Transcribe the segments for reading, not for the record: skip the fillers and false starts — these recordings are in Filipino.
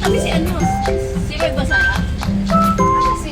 katabi si ano? Si Roy Basara? Si...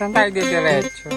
Saan tayo didiretso?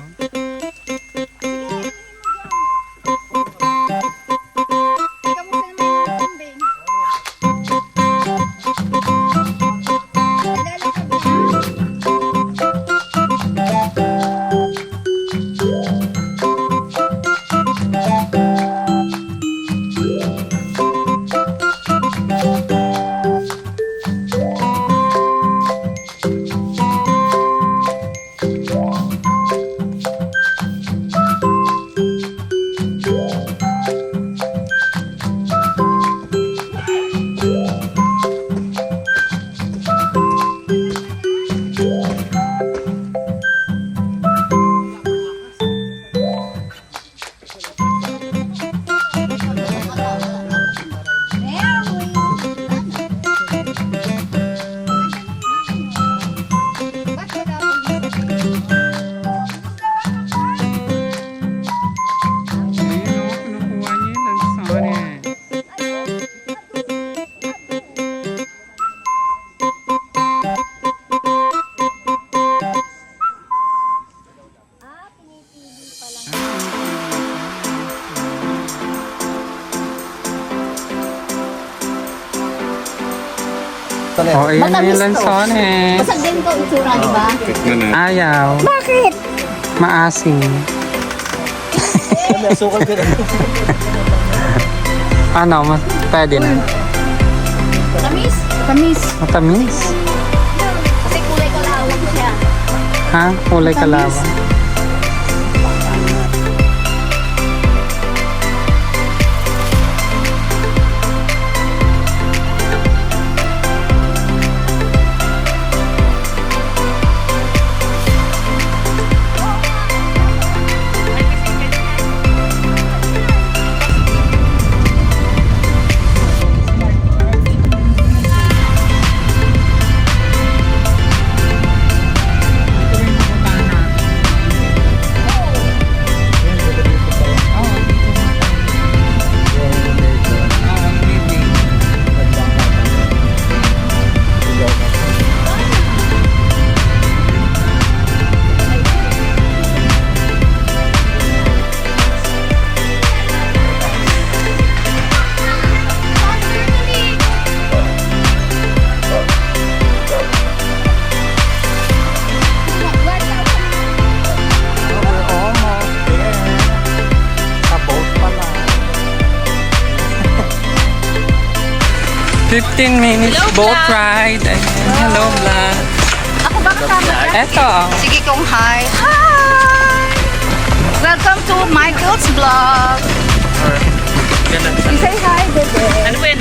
Oh, ayan na yung lansones. Basag din ko itsura, di ba? Ayaw. Bakit? Maasim. Ano, pwede na. Tamis? Tamis. Matamis. Kasi kulay kalawang siya. Ha? Kulay kalawa. Fifteen minutes boat ride. Hello, vlog. Ako ba kasama ka? Eto. Sige kong hi. Hi! Welcome to Michael's vlog. Say hi, bebe. Ano po yun?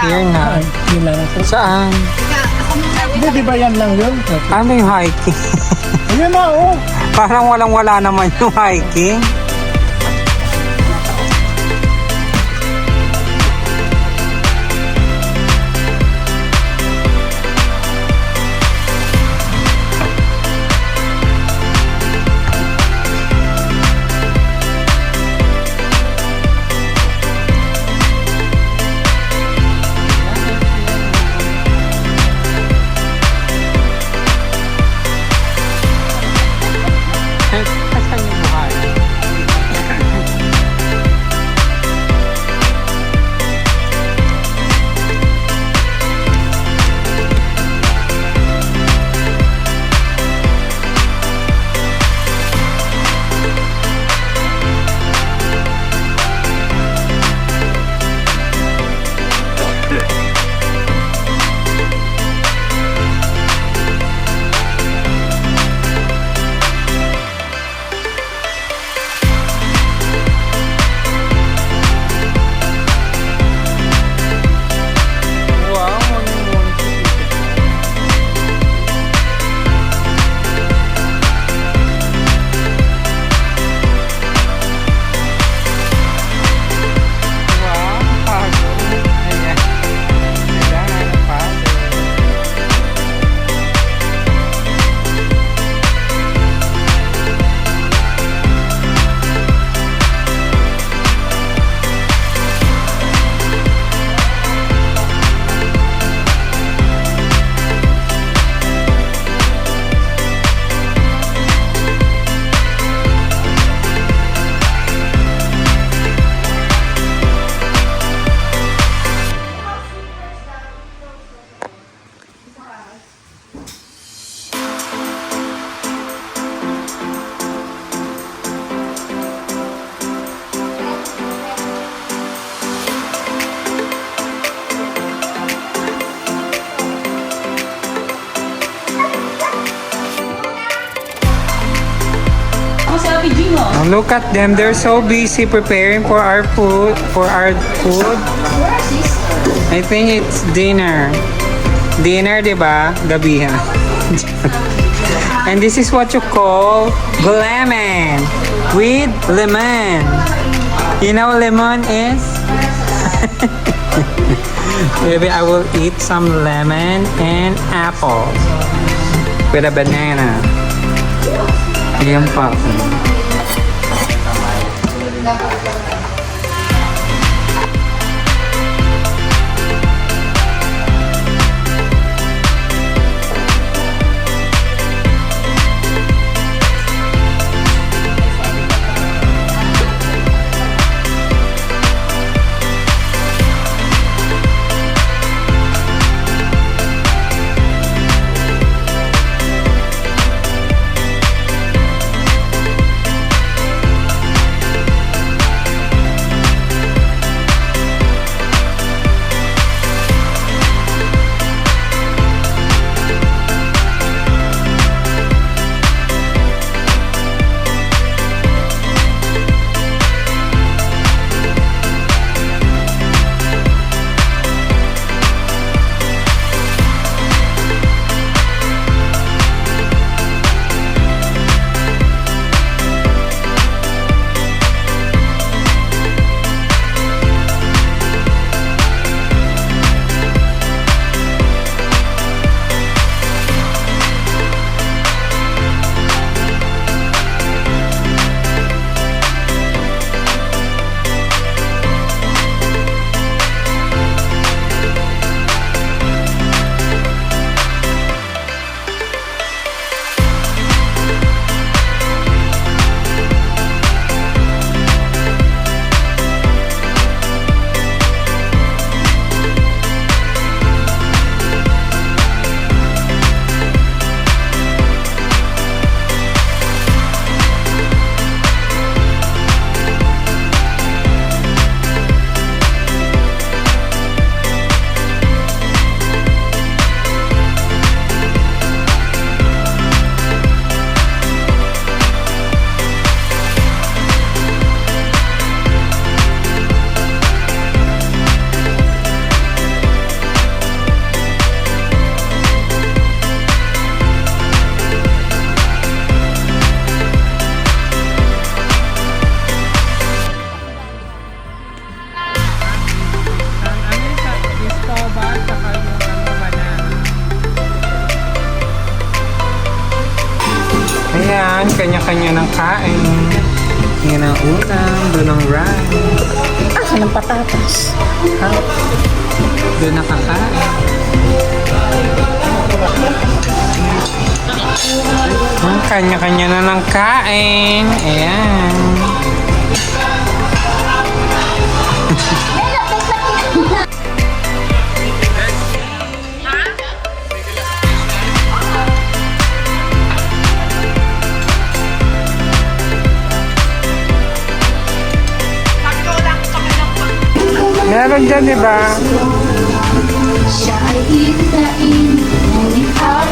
Here na. Yun lang. Saan? Hindi, di ba yan lang yun? Ano yung hiking? Ayun na, oh. Parang walang-wala naman yung hiking. Saan yung buhay? Wow, wow, pagod. Ayan. Kailangan ng pagod. Oh, look at them. They're so busy preparing for our food. I think it's dinner. Dinner, di ba? Gabihan. And this is what you call lemon with lemon. You know lemon is? Maybe I will eat some lemon and apple with a banana. Yan pa. Ayan, kanya-kanya ng kain. Yan ang ulam, doon ang rice. Asa ng patatas? Doon nakakain. Kanya-kanya na ng kain. Ayan. Meron dyan, di ba? Siya ay itain, ngunit at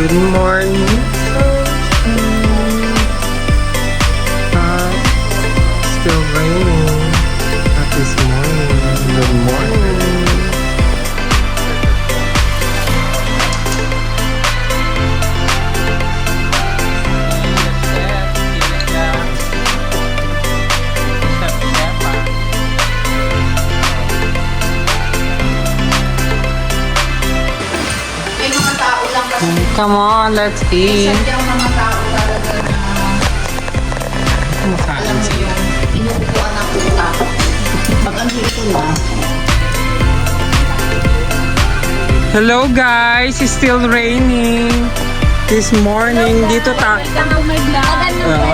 Good morning. Still raining at this morning. Good morning. Come on, let's eat. Sadyang mga tao talaga na Kumakain siya. inuupuan ng utak. Pag ano ito na, Hello guys, it's still raining. This morning, dito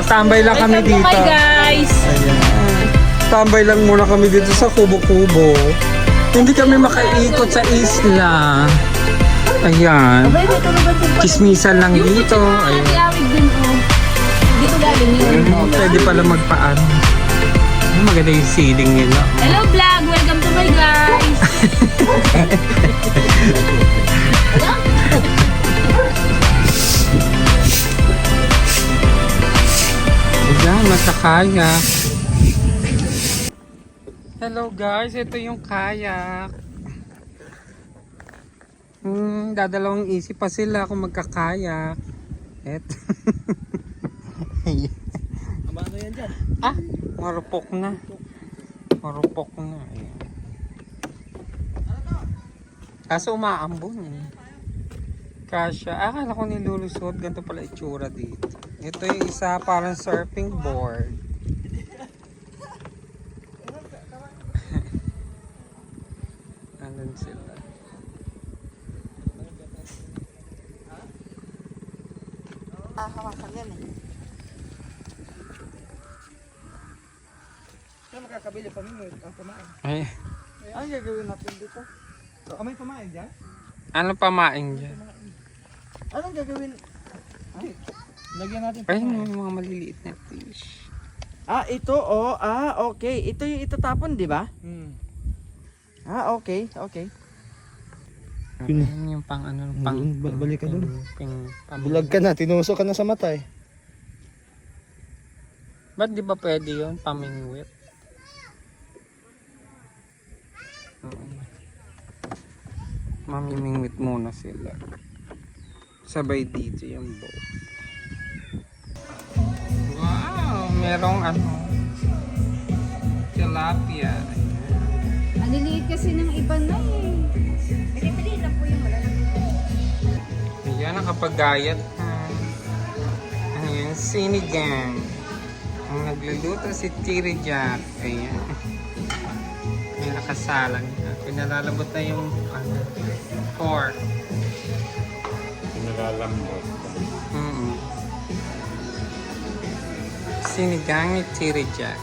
tambay lang kami dito. Guys! Ayan. Tambay lang muna kami dito sa kubo-kubo. Hindi kami makaikot sa isla. Ayan. Chismisan lang dito. Ayan. Yawig dun oh. Dito galing yun. Pwede pala magpaan. Maganda yung ceiling nila. Hello vlog! Welcome to my guys! Ayan, nasa kayak. Hello guys, ito yung kayak. Dadalawang isip pa sila kung magkakayak. Eto. Ano yan dyan? Ah, marupok na. Marupok na. Ayan. Kaso umaambon eh. Kasya. Akala ko nilulusot. Ganito pala itsura dito. Ito yung isa parang surfing board. Andun sila. hawakan yan eh. Saan makakabili pa mingo ang pamain? Ay, Ano gagawin natin dito? May pamain dyan? ano pamain dyan? Anong gagawin? Ay, lagyan natin Ay, pamain. may mga maliliit na fish. Ito oh. Okay. Ito yung itatapon, di ba? Okay. Ayan yung pang ano, pang... Balik ka dun. Pang Bulag ka na, tinusok ka na sa mata eh. Ba't di ba pwede yun? Pamingwit? Mamimingwit muna sila. Sabay dito yung boat. Wow! Merong ano, tilapia. Maliliit kasi ng iba na eh. Ayan, nakapagayat ha. Ayan, sinigang. Ang nagluluto si Tiri Jack. Ayan. May nakasalang na. Pinalalabot na yung pork. Pinalalambot. Sinigang ni Tiri Jack.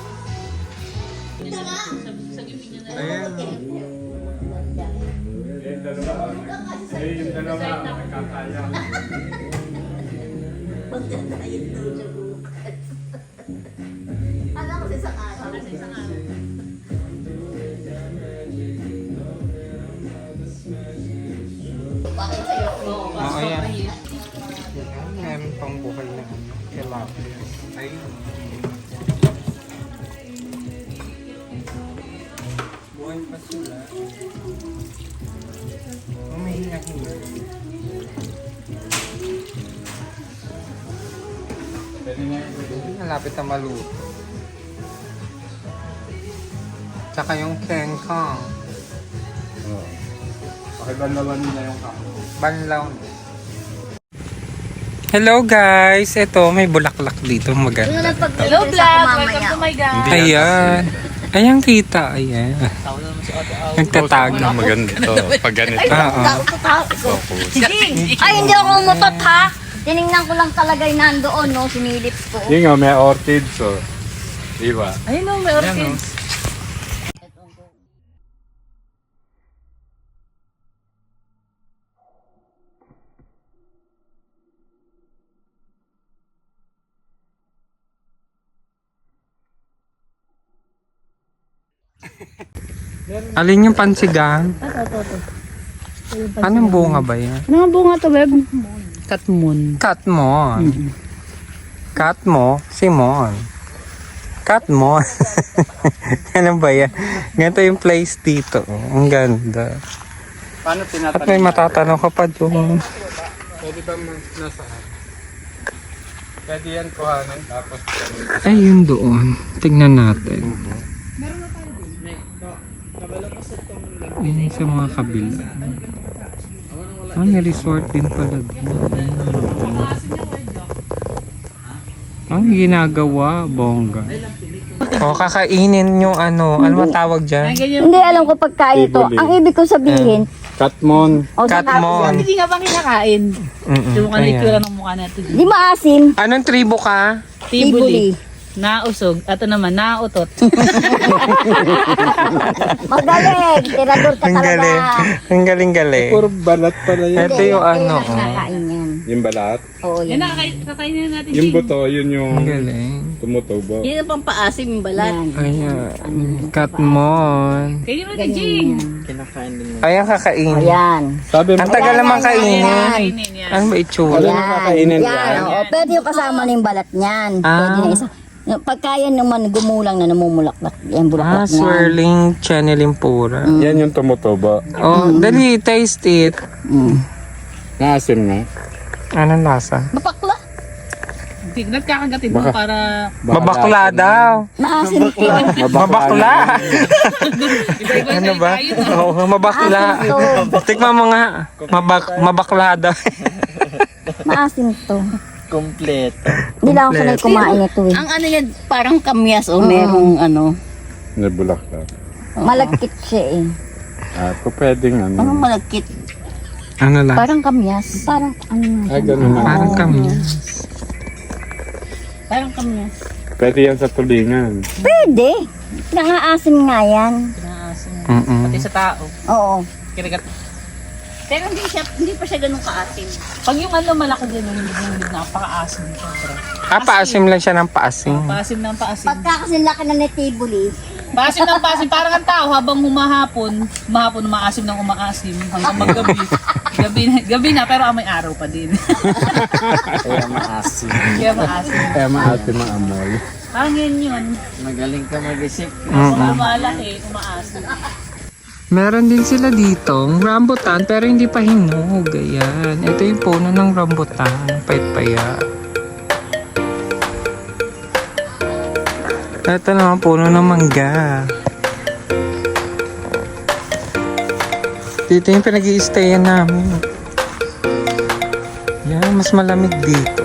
Ayan. Yung dalawa, nakakaya. Ano kasi sa araw? Oo, yan. Meron pang buhay na tilapia. Ayun. Buhay pa sila. May hina-hina. Malapit na maluto. Tsaka yung kengkong. Pakibanlawan nila yung kamo. Banlaw. Hello guys! Ito, may bulaklak dito maganda. Hello, vlog! Welcome to my guys! Ayan. Ayan kita. Ayan. Nagtatago. Maganda to. Pag ganito. Ay, hindi ako umutot ha. Tinignan ko lang talaga yung nandoon, no? Sinilip ko. Yun nga, may orchids, so. Diba? Ayun o, may orchids. Alin yung pansigang? Anong bunga ba yan? Anong bunga to, Beb? Katmon. Katmon. Katmo, Simon. Katmon. Ano ba yan? Ganito yung place dito. Ang ganda. Paano At tinatanong? may matatanong ka pa doon. Pwede ba nasaan? Pwede yan kuhanan, tapos Ay, yun doon. Tignan natin. Yun yung sa mga kabila. Ah, may resort din pala doon. Ang ginagawa, bongga. O, kakainin yung ano ba tawag dyan? Hindi alam ko pagkain ito. Tibuli. Ang ibig ko sabihin, Katmon. o sa Katmon. Hindi nga bang kinakain? Yung mga itsura ng mukha natin. di maasim, Anong tribo ka? tibuli. Nausog. Ato naman, nautot. Magaling, tirador ka Ang galing. talaga. Ang galing-galing. Puro balat pala yun. Ito yung ano. oh. Nakakain yan. Yung balat. Oo, Yan, yan. kakainin natin. Yung buto, yun yung Ang galing. tumutubo. Yan ang pampaasim yung balat. Ayan. Katmon. Kayo natin, Jing. Ayan kakainin. Ayan. Sabi mo, Ang tagal naman kainin. Kainin yan. Ano ba itsura? Ano kakainin Yan. yan? Oo, pwede yung kasama na yung balat niyan. Ah. Pwede na isa. Pagka yan naman gumulang na namumulaklak, yan Ah, bulaklak niyan. swirling channeling pura. Yan yung tumutubo. Oh, dali, taste it. Naasim nga. Anong lasa? Mapakla. Tignan kakagatin mo para... Mabakla daw. Maasim to. Mabakla. Iba-iba Ano tayo ba? tayo. Oo, mabakla. Tikman mo nga. Mabakla daw. Maasim to. Kompleto. Hindi lang ako sanay kumain ito eh. Ang ano yan, parang kamyas o merong ano. Nabulaklak. Malagkit siya eh. Ako pwedeng ano. Parang malagkit. Ano lang? Parang kamyas. Parang ano nga Ay, siya. ganun na. Parang kami. Parang kamyas. Pwede yan sa tulingan. Pwede. Nangaasim nga yan. Pati sa tao. Oo. Kinagat. Pero hindi pa siya ganun kaasim. Pag yung ano malaki din, hindi napaka-asim. Sobra. Ah, paasim lang siya ng paasim. Paasim ng paasim. Pagka kasi laki na netibuli, Paasim ng paasim. Parang ang tao habang humahapon, umaasim ng umaasim. Hanggang maggabi. Gabi na, pero may araw pa din. Kaya maasim. Kaya maasim. Kaya maasim ang amoy. Parang yun. Magaling ka mag-isip. Kung malaki, umaasim. Meron din sila dito, rambutan, pero hindi pa hinog. Ayan. Ito yung puno ng rambutan. Payat-paya. Ito naman puno ng mangga. Dito yung pinag-i-stayan namin. Yan, mas malamig dito.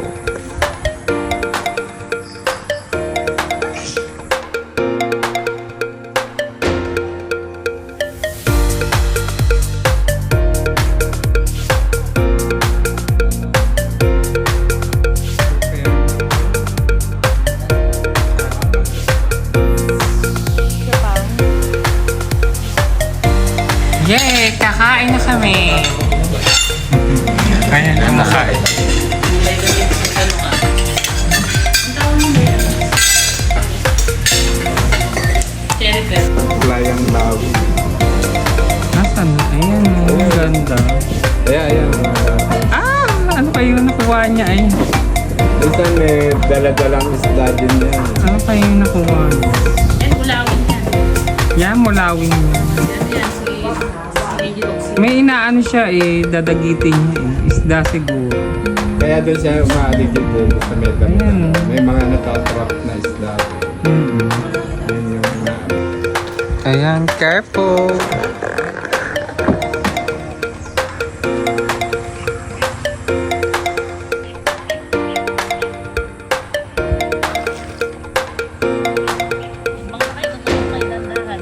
Yay! Kakain na kami! Ayan, kumakain. Cherry pepper. Layang lawi. Nasaan? Ayan, ang ganda. Ayan. niya ay. Minsan may dala-dalang isda din yan. Ano pa yung nakuha? Yan, ulawin yan. Yan, mulawin niya. Yan, si Angel Oxy. May inaano siya eh, dadagitin niya eh. Isda siguro. Kaya doon siya maaligid din sa medal. Ayan. May mga natatrap na isda. Yan yung Ayan, careful. Mga kayo, kay dandahan.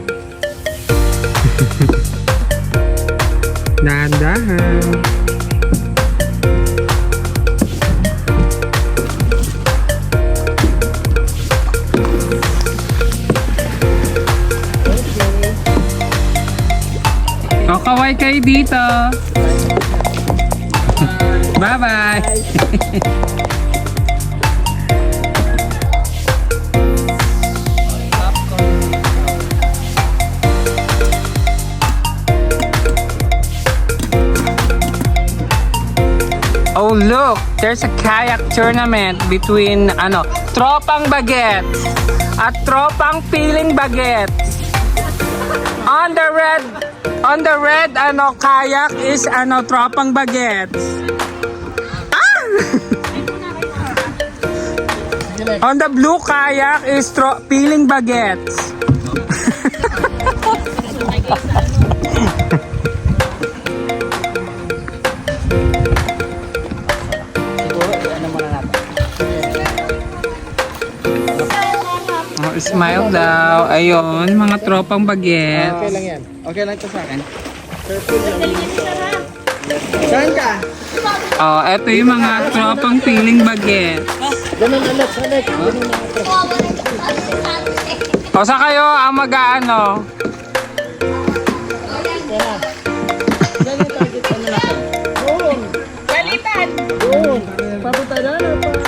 Dahan-dahan. O, kaway kayo dito. Bye-bye. Oh look, there's a kayak tournament between Tropang Bagets at Tropang Piling Bagets. On the red kayak is Tropang Bagets. Ah! On the blue kayak is Piling Bagets. Oh, smile daw. Ayun, mga tropang bagets. Okay lang yan. Okay lang ito sa akin. Saan ka? Oh, eto yung mga tropang piling bagets. Ganun ulit, ulit. O, sa kayo ang mag-aano? Balitan! Doon. Papunta na.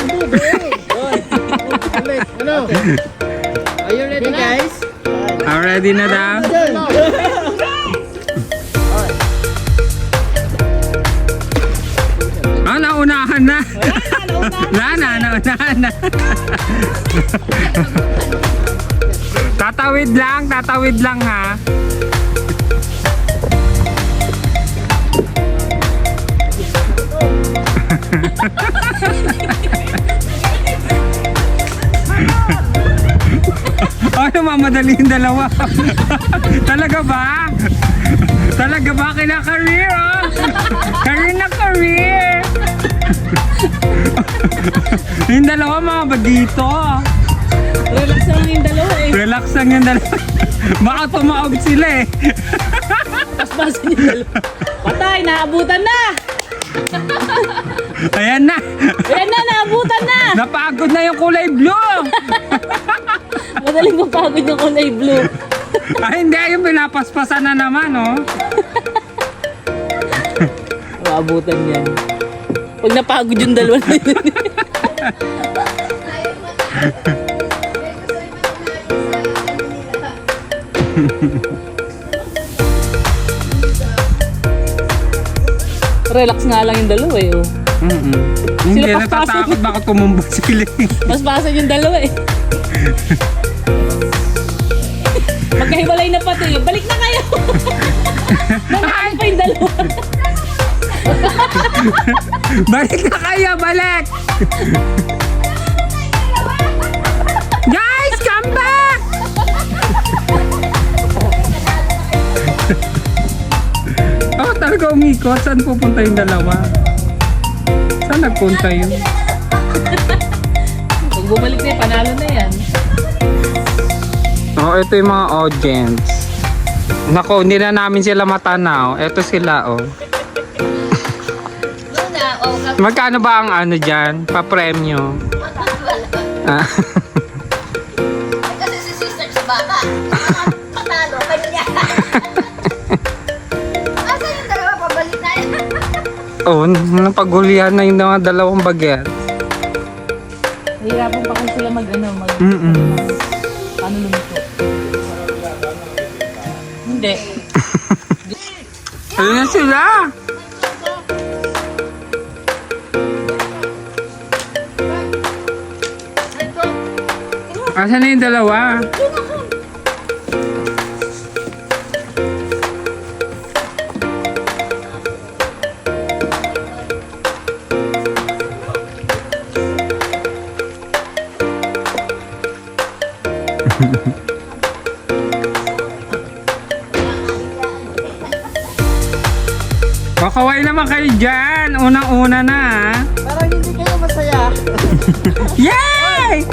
Hindi, doon. Ulit. Ano? Are you ready, guys? Ready na daw? Doon. Naunahan na. Naunahan na. Tatawid lang ha. Ano mamadali yung dalawa? Talaga ba? Talaga ba? Kina-career oh? Career na career! Yung dalawa mga ba dito? Relax lang yung dalawa eh. Relax lang yung dalawa. Baka tumaog sila eh. Paspasan yung dalawa. Patay, naabutan na! Ayan na. Ayan na, naabutan na! Napagod na yung kulay blue. Madaling mapagod yung kulay blue. Ay hindi, yung pinapaspasan na naman oh. Maabutan yan. Pag napagod yung dalawa na yun. Relax nga lang yung dalawa eh. Oh. Hindi, Sila natatakot baka tumumba sila. Mas pasan yung dalawa eh. Magkahiwalay na pati. Balik na kayo! Nanahan pa yung dalawa. Balik na kayo, balik! Guys, come back! Oh, talaga umikot. Saan pupunta yung dalawa? Saan nagpunta yun? Pag bumalik na yan, panalo na yan. Oh, ito yung mga audience. Nako, hindi na namin sila matanaw. Ito sila, oh. Magkano ba ang ano dyan? Pa-premyo? Ah. Kasi si sister si bata. Patalo, kanya. Asa yung dalawa, pabalik na yan. Oh, napaghulihan na yung mga dalawang baget. Hihirapan pa kasi sila paano lumito? Hindi. Ayun na sila. Asan na yung dalawa? Kakaway naman kayo dyan. Unang-una na. Parang hindi kayo masaya. Yay!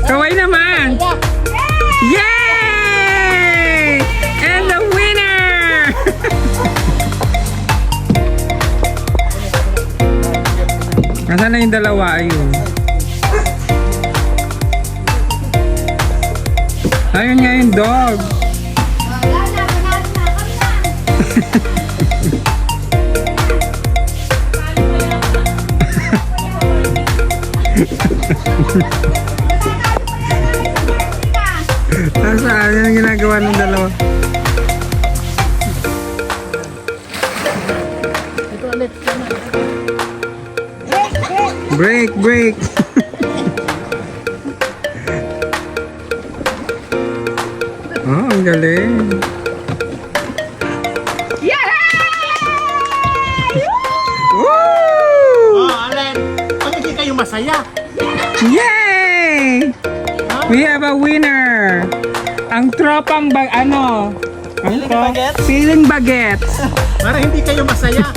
Kaway naman. Yay! And the winner! Nasaan na yung dalawa? Ayun. Ayun nga yung dog. Nasaan? Yan ang ginagawa ng dalawa. Ito ulit. Break, break. Oh, ang galing. Woo! Oh, Allen. Pag hindi kayo masaya. Yay! We have a winner. Ang tropang ano? Ang Feeling bagets. Para hindi kayo masaya.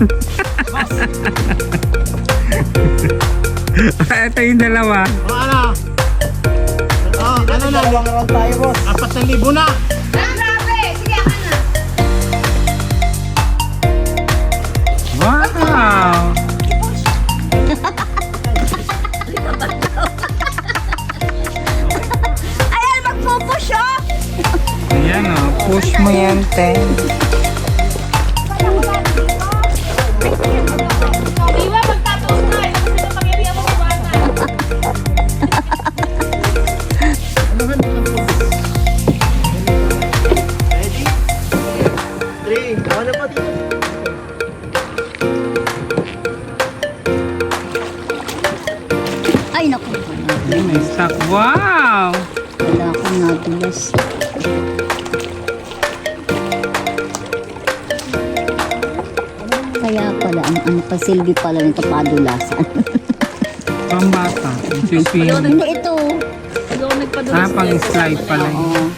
Ito yung dalawa. O ano? Oh, ano na? Dalawang tayo, boss. 4,000 na. Wow! Ayan, magpupush oh! Ayan o, push mo yan, te. Iwa, magtataos na. Kasi na pag-ibig mo bata. Ready? 3. Ano pa dito? Ay, naku. May stock. Wow! Wala akong nadulas. Kaya pala, ang pasilbi pala nito padulasan. Pambata. Sipin. Hindi ito. Ikaw nagpadulas. Pang-slide pala yun. Oo.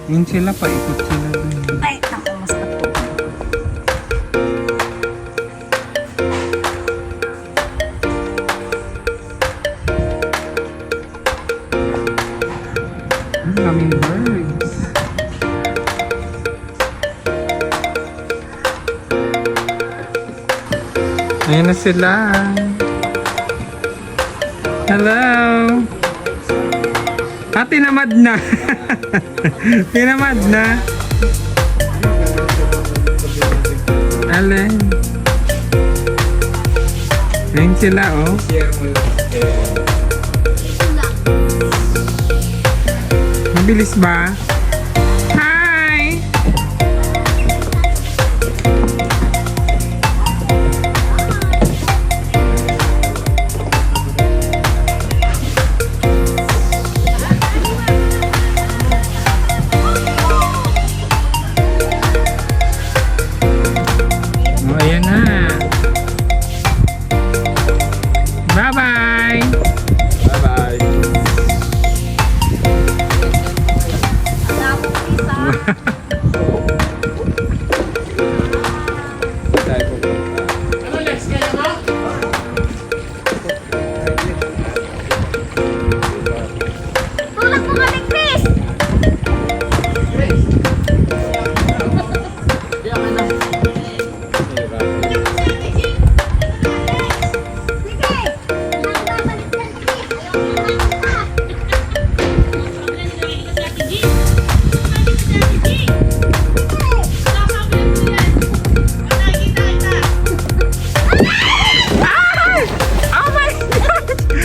Yun sila, paikot sila dun. Ay, naku, mas ato. Ang daming birds. Ayan na sila. Hello. Tinamad na. Tinamad na. Alin. Ayan sila, oh. Mabilis ba? Hi! Oh, ayan na. Bye-bye! Bye-bye! Ano next kayo mo? Tulak mo kami, Chris! Oh my God!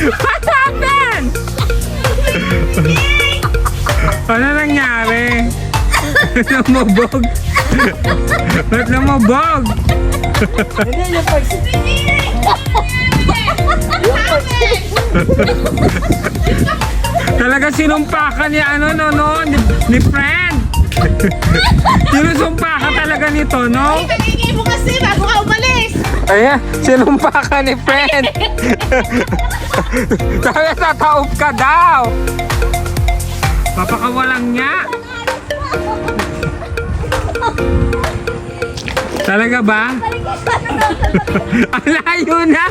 What happened? Ano nangyari? Lumubog. Ba't lumubog? Hindi, yung pag... Talaga sinumpa ka ni ni friend. Sinusumpa ka talaga nito, no? Nagiging mo kasi bago ka umalis. Ayan, sinumpa ka ni friend. Sabi, tataob ka daw. Papakawalang niya. Talaga ba? Ang layo na.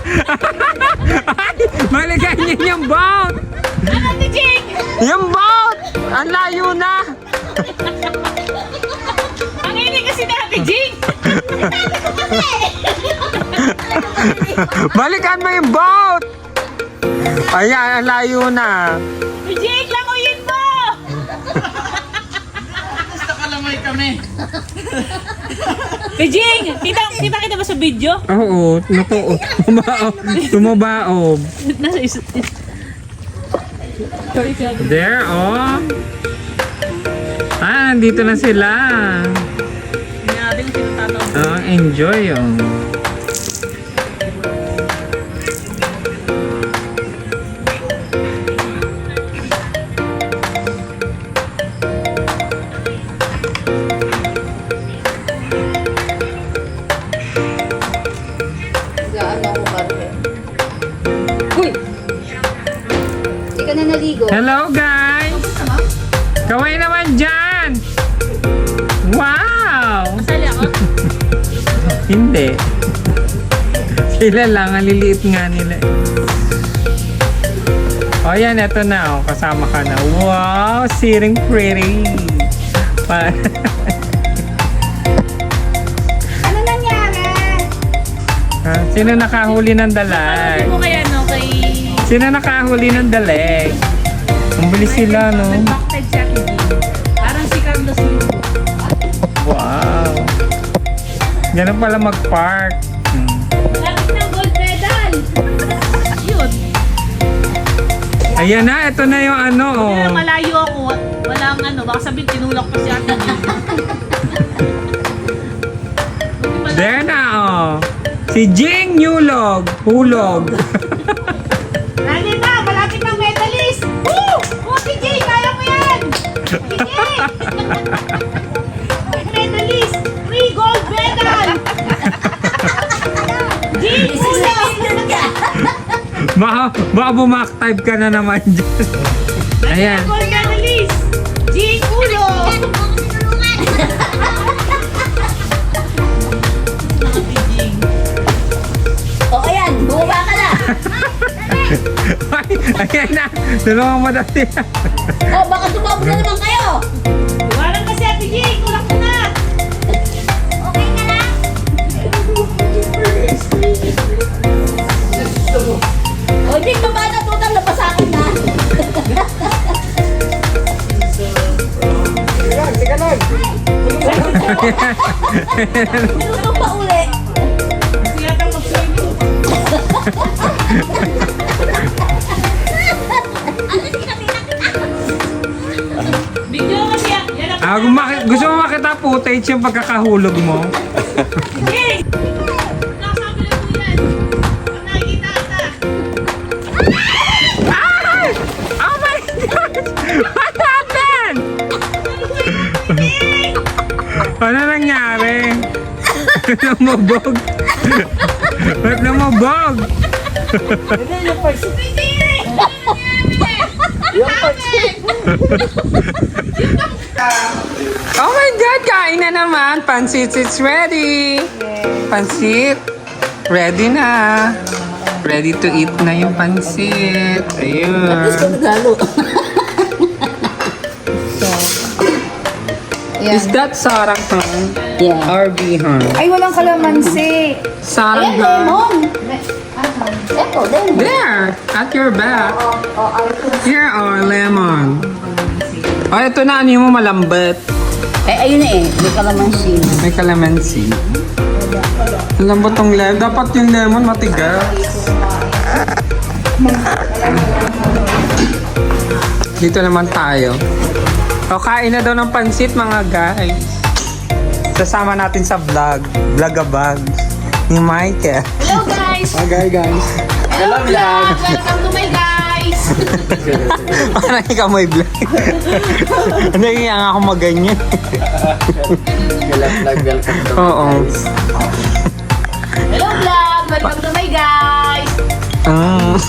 Ay, balikan niyo yung boat. Ate Jing! Yung boat! Ang layo na. Ang ini kasi ni Ate Jing! Balikan mo yung boat. Ayan, ang layo na. Ate Jing, languyin mo! Basta kalamay kami. Ate Jing, kita ba sa video? Oo, naku, tumabaob. Nasa isa. There, oh. Ah, nandito na sila. Hindi natin tinatawag. Oh, enjoy, oh. Uy! Hindi ka na naligo. Hello, guys. Kaway naman dyan. Wow. Masali ako? Hindi. Sila lang, ang liliit nga nila. Oh, yan, eto na, oh. Kasama ka na. Wow, sitting pretty. Ano nangyari? Sino nakahuli ng dalag? Sabi mo kaya no, kay... Sino nakahuli ng dalag? Ang bilis sila, no? Nag-backside si Ate Jing. Parang si Carlos yun. Wow. Ganun pala mag-park. Lapit ng gold medal! Yun. Ayan na, ito na yung ano, oh. Kaya malayo ako. Walang ano, baka sabihin tinulak ko si Ate Jing. There na, oh. Si Jing Hulog. Lagi na, malapit ng medalist! Woo! Oh, si Jing, kaya mo yan! Si Jing! Medalist! 3 gold medal! Jing, Baka bumak-type ka na naman dyan. Ayan. gold medalist! Jing, ulo! O ayan, bumaba ka na. Ayan na. Tulungan mo dati. O baka sumabog na naman kayo. Iwanan ka si Ate Jing, tulak mo na! Okay ka na? O di baba na tutang na pasakin na. Sige lang. Tulong pa uli. Gusto yata mag-swimming. Video kasi yan. Yan ang Gusto mo makita footage yung pagkakahulog mo? Jing! Nakasabi lang po yan. Ang nakikita kita. Ay! Oh my God! What happened? Ano nangyari? Lumubog. Ba't lumubog? Oh my God! Kain na naman! Pansit, it's ready! Pansit! Ready na! Ready to eat na yung pansit. Ayun. Is that saranghan? Yeah. Or bihon? Ay, walang kalamansi. Saranghan. Eto, then. There! At your back. Here are lemon. Oh, ito na. Ano yung malambot? Ayun na eh, may kalamansi. May calamansi. Ang lambot tong lemon. Dapat yung lemon matigas. Dito naman tayo. O, kain na daw ng pansit mga guys. Sasama natin sa vlog. Vlogabag. Ni Michael. Hello guys! Hi guys. Hello vlog! Welcome to my guys! Parang ikaw may vlog. Ano yung ako maganyan? Oo. Hello vlog! Welcome to my guys! Mm.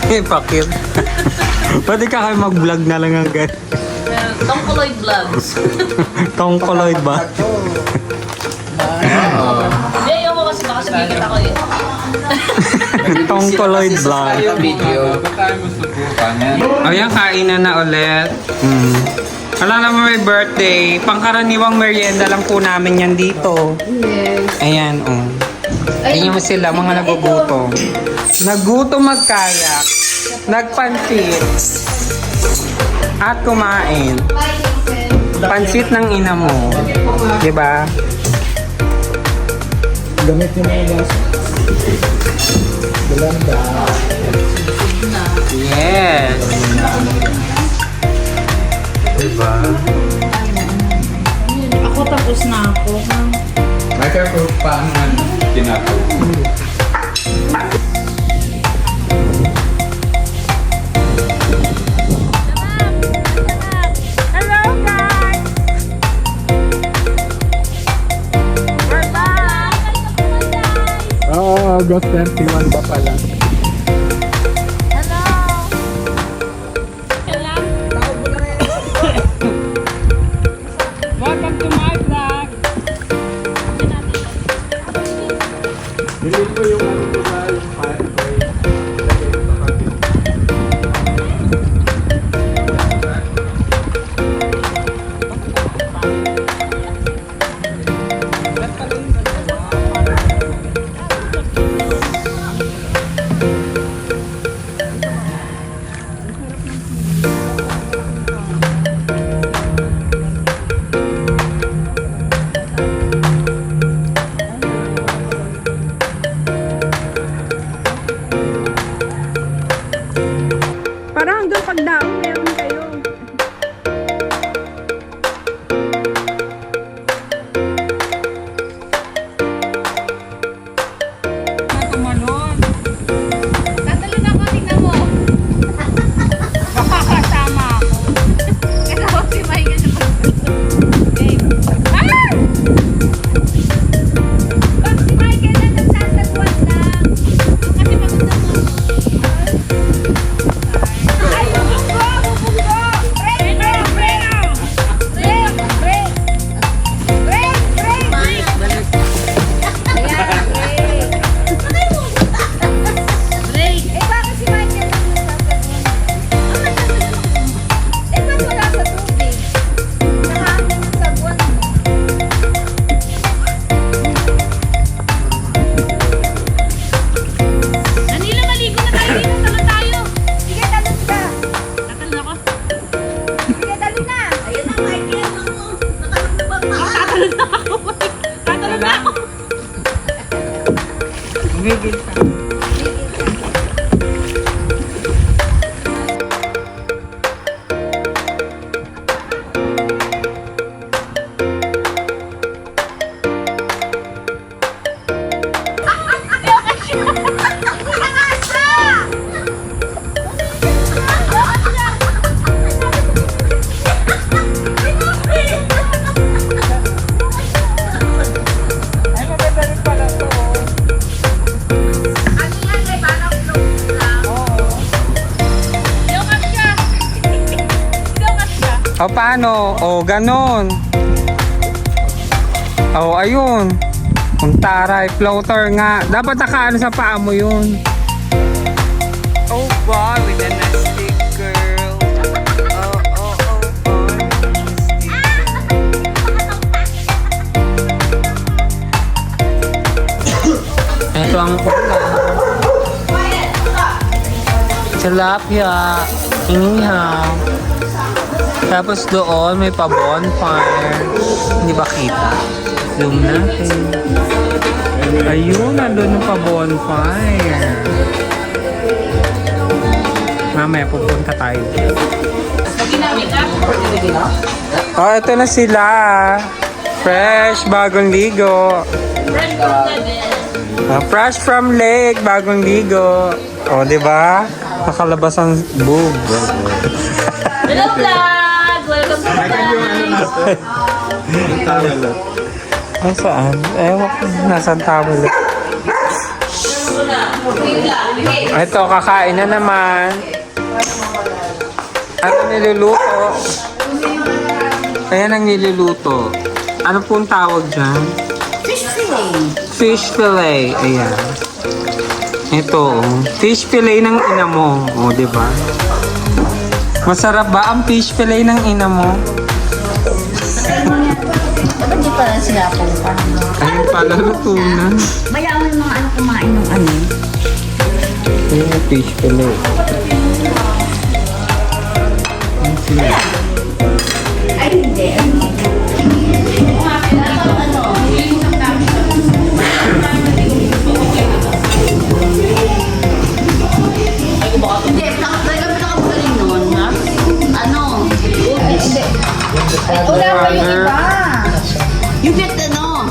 May pakit. Pwede ka kayo mag-vlog na lang ang ganyan. Tongkoloid vlogs. Tongkoloid ba? Hindi, ayoko kasi baka sumingit ako eh. Tongkoloid vlog. Ayan, kainan na ulit. Alam naman may birthday. Pangkaraniwang merienda lang po namin yan dito. Yes. Ayan, oh. Ayan mo sila, mga nagugutom. Nagutom magkayak. Nagpansit. At kumain. Pansit ng ina mo. Diba? Gamit niyo mga gas. Galanda. Yes. Diba? Ako tapos na ako. Microphone pa ang ginagawa. Oo, August 31 pa pala. Welcome to my vlog. Hindi ko yung ano ko sa yung fire. Parang hanggang pagdaong meron kayo. Tatalon ako, tingnan mo. Baka kasama ako. Kasi ako si Mike na ah! Pag si Michael na nagsasagwan lang. Kasi pagod na mo. Ay, bubunggo! Bubunggo! Break! Break! Break! Break! Break! Break! Break! Break! Ayan, break! Break! Eh, bakit si Michael na nagsasagwan? Eh, ba't wala sa tubig? Nahangin yung sagwan mo. Anila, maligo na tayo dito. Talon tayo. Sige, talon ka. Tatalon ako. Sige, talon na. Ayun na, Michael. Tatalon na ako. Tatalon na ako. Gigil ka. O paano? O ganon. O ayun. Kung taray, floater nga. Dapat nakaano sa paa mo yun. Oh boy, with a nasty girl. Oh, oh, oh, boy. Ito ang ulam. Tilapia. Inihaw. Tapos doon may pa-bonfire. Hindi ba kita? Zoom natin. Ayun, nandun yung pa-bonfire. Mamaya pupunta tayo. Ginamit ah. Oh, ito na sila. Fresh, bagong ligo. Fresh from lake, bagong ligo. O, di ba? Nakalabas ang boob. Hello vlog! Welcome to the vlog! Saan? Ewan ko. Nasaan tawag? Ito, kakain na naman. Ano niluluto? Ayan ang niluluto. Ano pong tawag dyan? Fish fillet. Fish fillet. Ayan. Ito, fish fillet ng ina mo. O, di ba? Masarap ba ang fish fillet ng ina mo? Ba't di pa sinapong pa? Ayun pala, luto na. Mayaman mga ano kumain ng ano. Ayan yung fish fillet. Ay, hindi. Hindi, pinakapagaling nun, ha? Ano? Hindi. Wala pa yung iba. You get ano?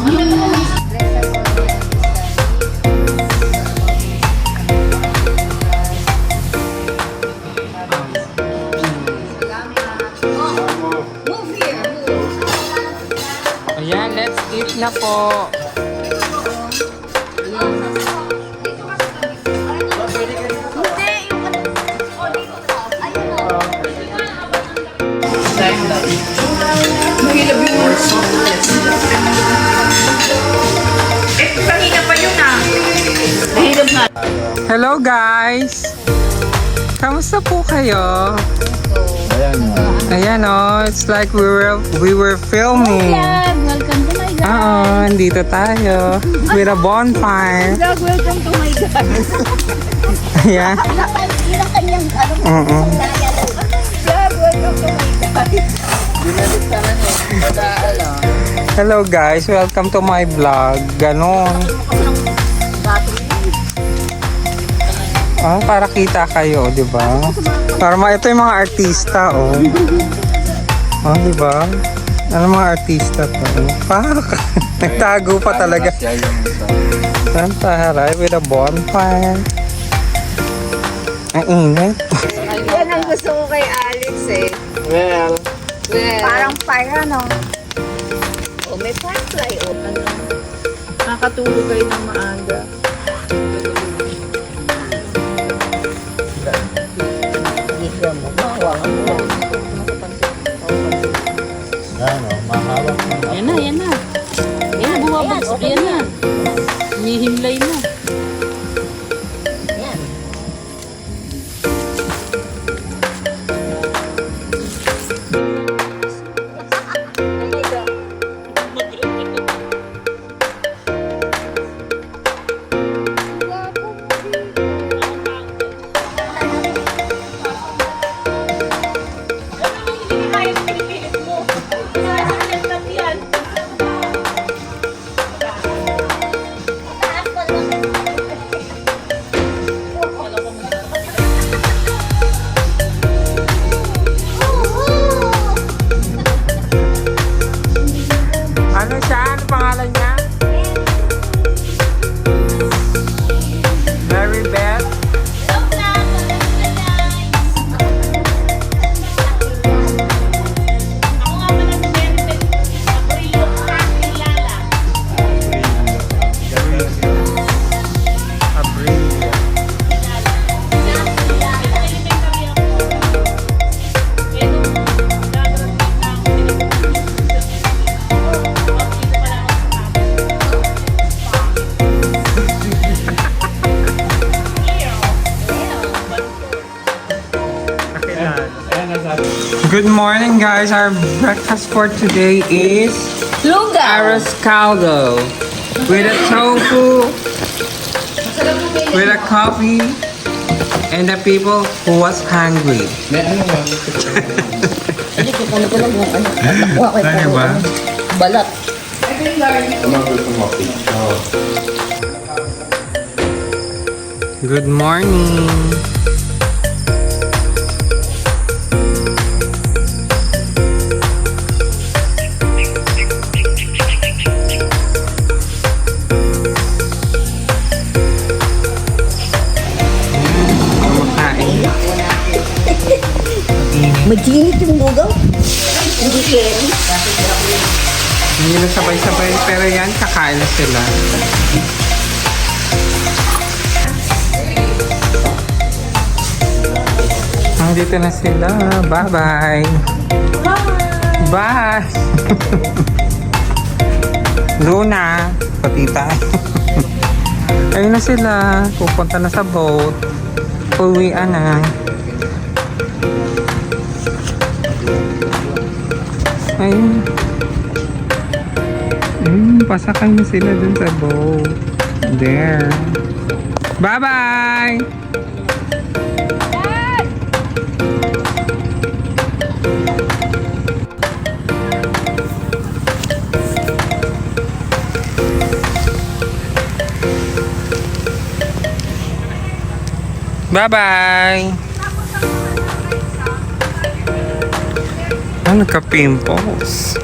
Move here. Ayan, let's eat na po. Hindi, yung ano. O, dito ka. Ayun o. Hello guys! Kamusta po kayo? Ayan oh, it's like we were filming. Welcome to my Oo, andito tayo. With a bonfire. vlog. Welcome to my God. Ayan. Yun ang kanyang ano. Oo. Vlog, welcome to my God. Hello guys, welcome to my vlog. Ganon. Oh, para kita kayo, di ba? Para ito yung mga artista, oh. Oh, di ba? Ano mga artista to? Pak! Nagtago pa talaga. Santa Haray with a bonfire. Ang init. Yan ang gusto ko kay Alex eh. Well, Parang fire, no? O, may firefly, o. Ano? Nakatulog kayo ng maaga. Yan na, yan na. Yan na, bumabagsak. Yan na. Nihimlay na. Ano siya? Ano pangalan niya? Mary Beth? Abril. Good morning guys, our breakfast for today is arroz caldo with a tofu, with a coffee, and the people who was hungry. Ano ba? Balat. Good morning. Maginit yung lugaw. Hindi keri. Hindi na sabay-sabay, pero yan, kakain na sila. Nandito na sila. Bye-bye. Bye! Luna, patita. Ayun na sila. Pupunta na sa boat. Uwian na. Ayun. Pasakay na sila dun sa boat. There. Bye-bye! Bye-bye! Nagka-pimples.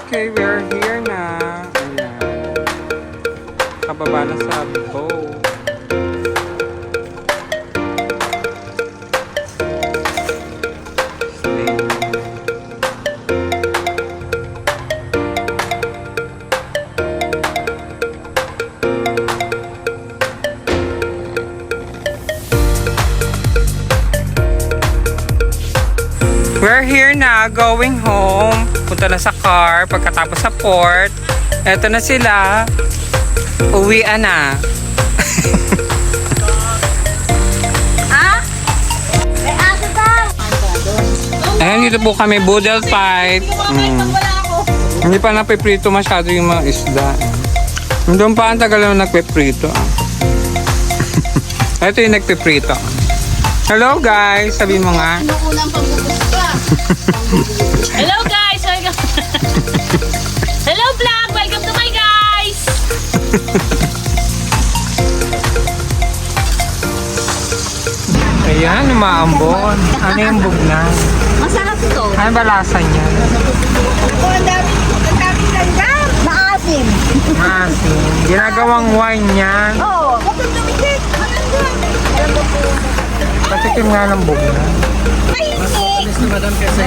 Okay, we're here na. Ayan. Kababa na sa boat. Stay. We're here na, going home. Punta na sa car, pagkatapos sa port. Eto na sila. Uwian na. Ah? May aso daw. Ayan, dito po kami, Boodle Fight. Hindi pa napiprito masyado yung mga isda. Doon pa ang tagal na nagpiprito. Ito yung nagpiprito. Hello guys, sabihin mo nga. Inuunang pagbubukas ka. Hello guys! Welcome! Hello vlog! Welcome to my guys! Ayan, umaambon. Ano yung bugnan? Masarap to. Ano ba lasa niya? Ang dami ganda. Maasim. Masin. Ginagawang wine yan. Oo. Huwag kang tumikit. Alam mo po. Patikim nga ng bugnan. Mainit. Si Madam Kesa.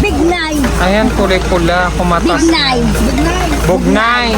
Big nine. Ayan, kulay-pula, kumatas. Big nine. Big nine. Bugnay.